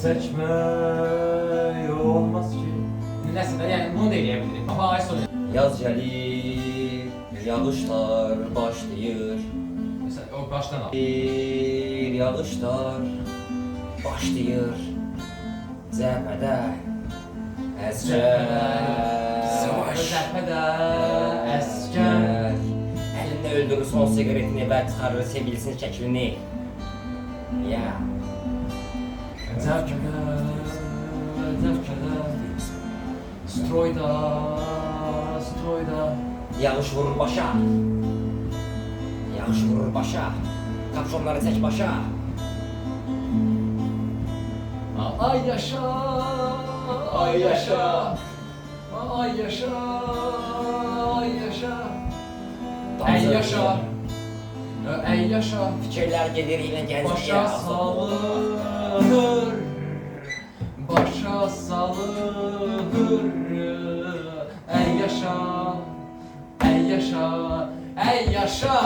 çəkmək olmaz ki. Nəsə də, yəni bunu da eləyə bilirik. Amma ay sonra. Yaz gəlir, yağışlar başlayır. Məsələn, o başdan al. Yağışlar başlayır. Cəbhədə əsgər. Zərfədə əskər. Əlində öldürür son sigaretini və çıxarır sevgilisinin şəklini. Ya. Zərfədə Stroyda Yağış vurur başa. Yağış vurur başa. Kapşonları çək başa. Ay yaşa, ay yaşa, ay yaşa, ay yaşa. Ey yaşa, ey yaşa. Fikirlər gedir yenə gəncliyə. Başa salır, başa salır. Ey yaşa, ey yaşa, ey yaşa.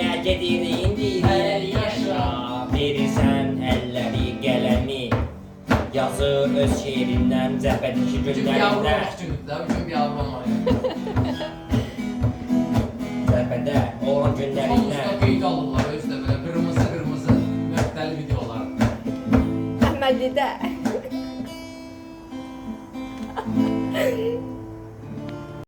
Ya gedir indi Ey yaşa. Verirsən əlləri qələmi. Yazır öz şeirindən cəbhədəki Bugün bir günlərində. yavrumaq günüdür, bugün bir yavrumaq. Cəbhədə olan günlərindən. Hamısı da qeyd alırlar özdə belə qırmızı nöqtəli videolar. Əhmədidə.